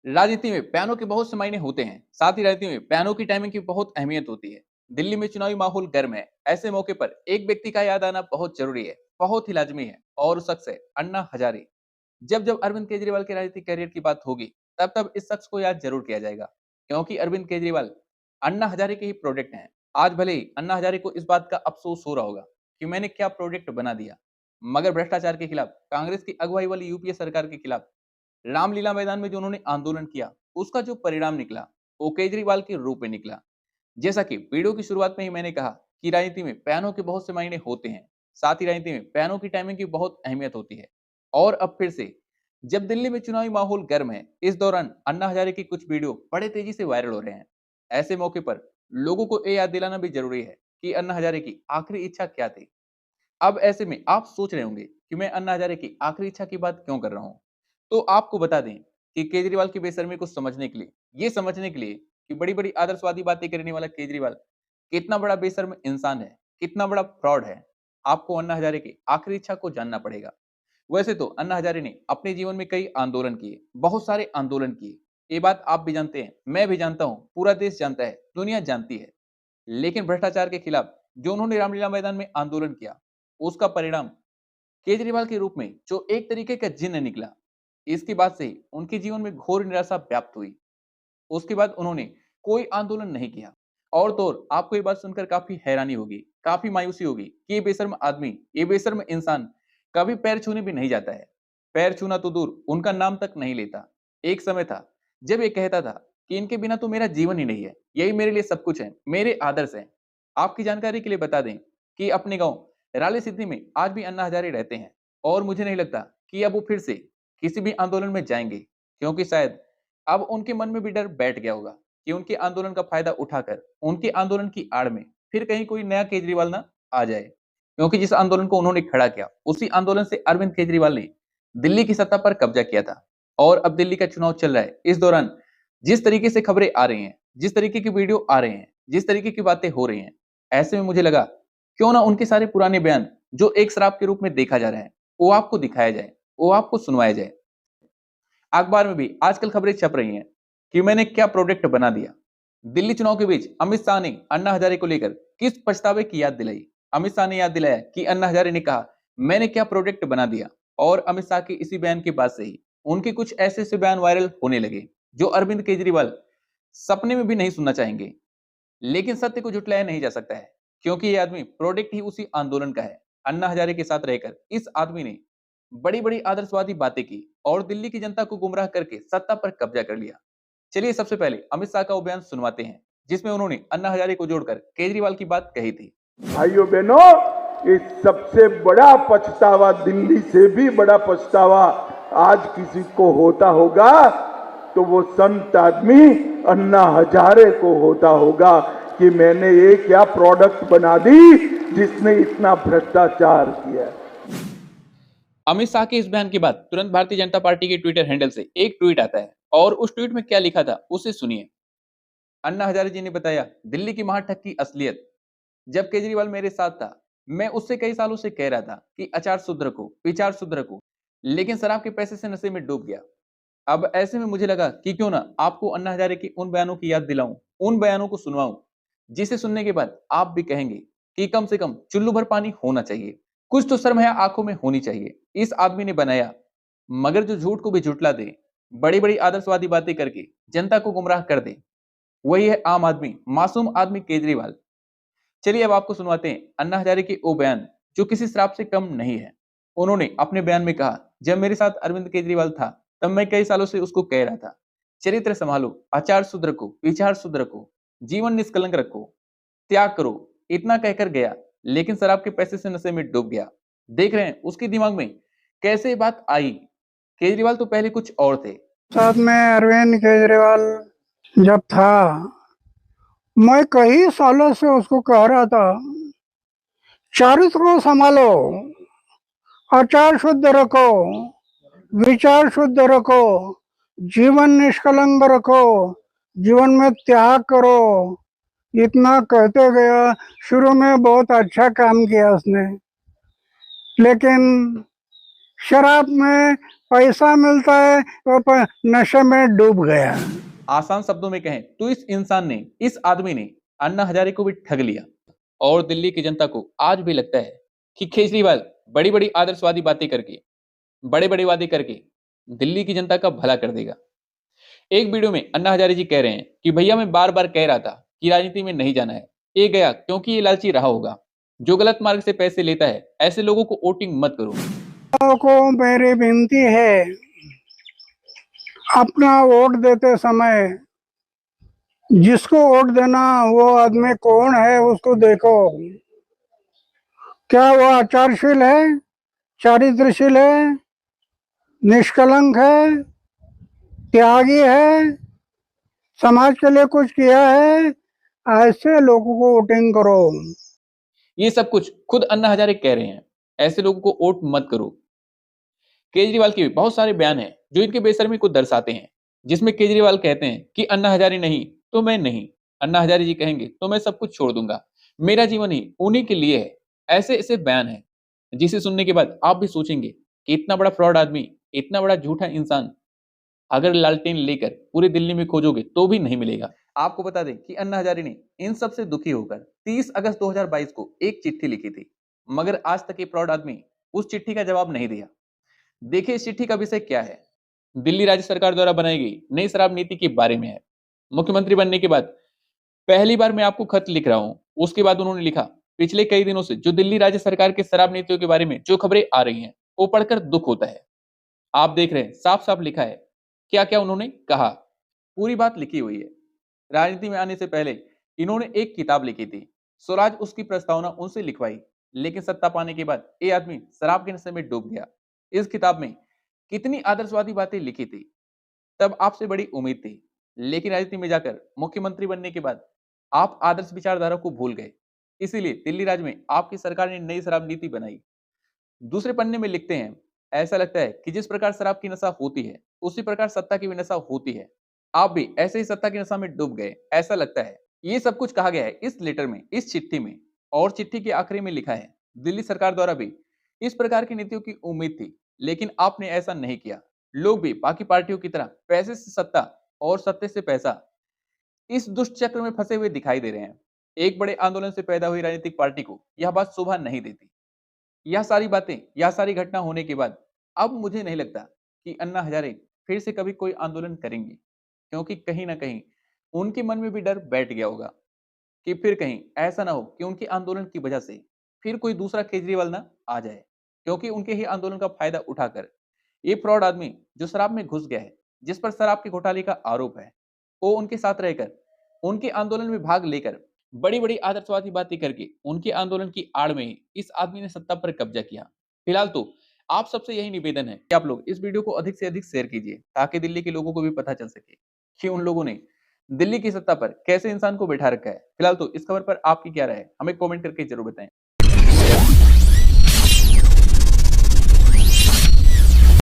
राजनीति में बयानों के बहुत से मायने होते हैं। साथ ही राजनीति में बयानों की टाइमिंग की बहुत अहमियत होती है। दिल्ली में चुनावी माहौल गर्म है। ऐसे मौके पर एक व्यक्ति का याद आना बहुत जरूरी है, बहुत ही लाजमी है, और उस शख्स है अन्ना हजारे। जब जब अरविंद केजरीवाल के राजनीतिक करियर की बात होगी, तब तब इस शख्स को याद जरूर किया जाएगा, क्योंकि अरविंद केजरीवाल अन्ना हजारे के ही प्रोजेक्ट हैं। आज भले ही अन्ना हजारे को इस बात का अफसोस हो रहा होगा कि मैंने क्या प्रोजेक्ट बना दिया, मगर भ्रष्टाचार के खिलाफ, कांग्रेस की अगुवाई वाली यूपीए सरकार के खिलाफ रामलीला मैदान में जो उन्होंने आंदोलन किया, उसका जो परिणाम निकला, वो केजरीवाल के रूप में निकला। जैसा कि वीडियो की शुरुआत में ही मैंने कहा कि राजनीति में बयानों के बहुत से मायने होते हैं। साथ ही राजनीति में बयानों की टाइमिंग की बहुत अहमियत होती है। और अब फिर से जब दिल्ली में चुनावी माहौल गर्म है, इस दौरान अन्ना हजारे की कुछ वीडियो बड़े तेजी से वायरल हो रहे हैं। ऐसे मौके पर लोगों को ये याद दिलाना भी जरूरी है कि अन्ना हजारे की आखिरी इच्छा क्या थी। अब ऐसे में आप सोच रहे होंगे कि मैं अन्ना हजारे की आखिरी इच्छा की बात क्यों कर रहा हूं। तो आपको बता दें कि केजरीवाल की बेशर्मी को समझने के लिए, ये समझने के लिए कि बड़ी-बड़ी आदर्शवादी बातें करने वाला केजरीवाल कितना बड़ा बेशर्म इंसान है, कितना बड़ा फ्रॉड है, आपको अन्ना हजारे की आखिरी इच्छा को जानना पड़ेगा। वैसे तो अन्ना हजारे ने अपने जीवन में कई आंदोलन किए, बहुत सारे आंदोलन किए। ये बात आप भी जानते हैं, मैं भी जानता हूं, पूरा देश जानता है, दुनिया जानती है। लेकिन भ्रष्टाचार के खिलाफ जो उन्होंने रामलीला मैदान में आंदोलन किया, उसका परिणाम केजरीवाल के रूप में जो एक तरीके का जिन्न निकला, इसके बाद से उनके जीवन में घोर निराशा व्याप्त हुई। उसके बाद उन्होंने कोई आंदोलन नहीं किया। और तो और आपको ये बात सुनकर काफी हैरानी होगी, काफी मायूसी होगी कि ये बेशर्म आदमी, ये बेशर्म इंसान कभी पैर छूने भी नहीं जाता है। पैर छूना तो दूर, उनका नाम तक नहीं लेता। एक समय था जब ये कहता था कि इनके बिना तो मेरा जीवन ही नहीं है, यही मेरे लिए सब कुछ है, मेरे आदर्श हैं। आपकी जानकारी के लिए बता दें कि अपने गांव राले सिद्धि में आज भी अन्ना हजारे रहते हैं, और मुझे नहीं लगता कि अब वो फिर से किसी भी आंदोलन में जाएंगे, क्योंकि शायद अब उनके मन में भी डर बैठ गया होगा कि उनके आंदोलन का फायदा उठाकर उनके आंदोलन की आड़ में फिर कहीं कोई नया केजरीवाल ना आ जाए। क्योंकि जिस आंदोलन को उन्होंने खड़ा किया, उसी आंदोलन से अरविंद केजरीवाल ने दिल्ली की सत्ता पर कब्जा किया था। और अब दिल्ली का चुनाव चल रहा है, इस दौरान जिस तरीके से खबरें आ रही हैं, जिस तरीके की वीडियो आ रहे हैं, जिस तरीके की बातें हो रही हैं, ऐसे में मुझे लगा क्यों ना उनके सारे पुराने बयान जो एक शराब के रूप में देखा जा रहा है, वो आपको दिखाया जाए, वो आपको सुनवाया जाए। अखबार में भी आजकल खबरें छप रही हैं कि मैंने क्या प्रोजेक्ट बना दिया। दिल्ली चुनाव के बीच अमित शाह ने अन्ना हजारे को लेकर किस पछतावे की याद दिलाई। अमित शाह ने याद दिलाया कि अन्ना हजारे ने कहा मैंने क्या प्रोजेक्ट बना दिया। और अमित शाह के इसी बयान के बाद से ही उनके कुछ ऐसे ऐसे बयान वायरल होने लगे जो अरविंद केजरीवाल सपने में भी नहीं सुनना चाहेंगे। लेकिन सत्य को झुटलाया नहीं जा सकता है, क्योंकि ये आदमी प्रोडक्ट ही उसी आंदोलन का है। अन्ना हजारे के साथ रहकर इस आदमी ने बड़ी बड़ी आदर्शवादी बातें की और दिल्ली की जनता को गुमराह करके सत्ता पर कब्जा कर लिया। चलिए सबसे पहले अमित शाह का वो बयान सुनवाते हैं, जिसमें उन्होंने अन्ना हजारे को जोड़कर केजरीवाल की बात कही थी। भाइयों बहनों, ये सबसे बड़ा पछतावा, दिल्ली से भी बड़ा पछतावा आज किसी को होता होगा तो वो संत आदमी अन्ना हजारे को होता होगा कि मैंने ये क्या प्रोडक्ट बना दी जिसने इतना भ्रष्टाचार किया। अमित शाह के इस बयान के बाद तुरंत भारतीय जनता पार्टी के ट्विटर हैंडल से एक ट्वीट आता है, और उस ट्वीट में क्या लिखा था उसे सुनिए। अन्ना हजारे जी ने बताया दिल्ली की महाठग की असलियत। जब केजरीवाल मेरे साथ था, मैं उससे कई सालों से कह रहा था कि आचार सुधर को, विचार सुधर को, लेकिन शराब के पैसे से नशे में डूब गया। अब ऐसे में मुझे लगा कि क्यों ना आपको अन्ना हजारे की उन बयानों की याद दिलाऊं, उन बयानों को सुनवाऊं, जिसे सुनने के बाद आप भी कहेंगे कि कम से कम चुल्लू भर पानी होना चाहिए, कुछ तो शर्म है आंखों में होनी चाहिए। इस आदमी ने बनाया, मगर जो झूठ को भी झुटला दे, बड़ी बड़ी आदर्शवादी बातें करके जनता को गुमराह कर दे, वही है आम आदमी, मासूम आदमी केजरीवाल। चलिए अब आपको सुनवाते हैं अन्ना हजारे के वो बयान जो किसी शराब से कम नहीं है। उन्होंने अपने बयान में कहा, जब मेरे साथ अरविंद केजरीवाल था, तब मैं कई सालों से उसको कह रहा था, चरित्र संभालो, आचार शुद्ध रखो, विचार शुद्ध रखो, जीवन निष्कलंक रखो, त्याग करो। इतना कहकर गया, लेकिन शराब के पैसे से नशे में डूब गया। देख रहे हैं उसके दिमाग में कैसे बात आई। केजरीवाल तो पहले कुछ और थे। साथ में अरविंद केजरीवाल जब था, मैं कई सालों से उसको कह रहा था, चरित्र को संभालो, आचार शुद्ध रखो, विचार शुद्ध रखो, जीवन निष्कलंक रखो, जीवन में त्याग करो। इतना कहते गया। शुरू में बहुत अच्छा काम किया उसने, लेकिन शराब में पैसा मिलता है वो नशे में डूब गया। आसान शब्दों में कहें तो इस इंसान ने, इस आदमी ने अन्ना हजारे को भी ठग लिया। और दिल्ली की जनता को आज भी लगता है कि केजरीवाल बड़ी बड़ी आदर्शवादी बातें करके, बड़े बड़े वादे करके दिल्ली की जनता का भला कर देगा। एक वीडियो में अन्ना हजारे जी कह रहे हैं कि भैया मैं बार बार कह रहा था कि राजनीति में नहीं जाना है, ये गया क्योंकि ये लालची रहा होगा। जो गलत मार्ग से पैसे लेता है ऐसे लोगों को वोटिंग मत करो। को मेरी विनती है, अपना वोट देते समय जिसको वोट देना वो आदमी कौन है उसको देखो। क्या वो आचारशील है, चारित्रशील है, निष्कलंक है, त्यागी है, समाज के लिए कुछ किया है, ऐसे लोगों को वोटिंग करो। ये सब कुछ खुद अन्ना हजारे कह रहे हैं, ऐसे लोगों को वोट मत करो। केजरीवाल के भी बहुत सारे बयान हैं जो इनके बेशर्मी को दर्शाते हैं, जिसमें केजरीवाल कहते हैं कि अन्ना हजारे नहीं तो मैं नहीं, अन्ना हजारे जी कहेंगे तो मैं सब कुछ छोड़ दूंगा, मेरा जीवन ही उन्हीं के लिए है। ऐसे ऐसे बयान है जिसे सुनने के बाद आप भी सोचेंगे कि इतना बड़ा फ्रॉड आदमी, इतना बड़ा झूठा इंसान अगर लालटेन लेकर पूरी दिल्ली में खोजोगे तो भी नहीं मिलेगा। आपको बता दें कि अन्ना हजारे ने इन सब से दुखी होकर 30 अगस्त 2022 को एक चिट्ठी लिखी थी, मगर आज तक ये फ्रॉड आदमी उस चिट्ठी का जवाब नहीं दिया। देखिए इस चिट्ठी का विषय क्या है। दिल्ली राज्य सरकार द्वारा बनाई गई नई शराब नीति के बारे में है। मुख्यमंत्री बनने के बाद पहली बार मैं आपको खत लिख रहा हूं। उसके बाद उन्होंने लिखा, पिछले कई दिनों से जो दिल्ली राज्य सरकार के शराब नीतियों के बारे में जो खबरें आ रही हैं वो पढ़कर दुख होता है। आप देख रहे हैं साफ साफ लिखा है क्या क्या उन्होंने कहा, पूरी बात लिखी हुई है। राजनीति में आने से पहले इन्होंने एक किताब लिखी थी, स्वराज उसकी प्रस्तावना उनसे लिखवाई, लेकिन सत्ता पाने के बाद ये आदमी शराब के नशे में डूब गया। इस किताब में कितनी आदर्शवादी बातें लिखी थी, तब आपसे बड़ी उम्मीद थी, लेकिन राजनीति में जाकर मुख्यमंत्री बनने के बाद आप आदर्श विचारधारा को भूल गए। इसीलिए दिल्ली राज्य में आपकी सरकार ने नई शराब नीति बनाई। दूसरे पन्ने में लिखते हैं, ऐसा लगता है कि जिस प्रकार शराब की नशा होती है उसी प्रकार सत्ता की भी नशा होती है। आप भी ऐसे ही सत्ता की नशा में डूब गए ऐसा लगता है। ये सब कुछ कहा गया है इस लेटर में, इस चिट्ठी में। और चिट्ठी के आखिरी में लिखा है, दिल्ली सरकार द्वारा भी इस प्रकार की नीतियों की उम्मीद थी, लेकिन आपने ऐसा नहीं किया। लोग भी बाकी पार्टियों की तरह पैसे से सत्ता और सत्ते से पैसा, इस दुष्ट चक्र में फंसे हुए दिखाई दे रहे हैं। एक बड़े आंदोलन से पैदा हुई राजनीतिक पार्टी को यह बात शोभा नहीं देती। यह सारी बातें, यह सारी घटना होने के बाद अब मुझे नहीं लगता कि अन्ना हजारे फिर से कभी कोई आंदोलन करेंगे, क्योंकि कहीं ना कहीं उनके मन में भी डर बैठ गया होगा कि फिर कहीं ऐसा ना हो कि उनके आंदोलन की वजह से फिर कोई दूसरा केजरीवाल ना आ जाए, क्योंकि उनके ही आंदोलन का फायदा उठाकर ये फ्रॉड आदमी जो शराब में घुस गया है, जिस पर शराब के घोटाले का आरोप है, वो उनके साथ रहकर उनके आंदोलन में भाग लेकर बड़ी बड़ी आदर्शवादी बातें करके उनके आंदोलन की आड़ में ही इस आदमी ने सत्ता पर कब्जा किया। फिलहाल तो आप सबसे यही निवेदन है कि आप लोग इस वीडियो को अधिक से अधिक शेयर कीजिए, ताकि दिल्ली के लोगों को भी पता चल सके कि उन लोगों ने दिल्ली की सत्ता पर कैसे इंसान को बैठा रखा है। फिलहाल तो इस खबर पर आपकी क्या राय है, हमें कमेंट करके जरूर बताएं।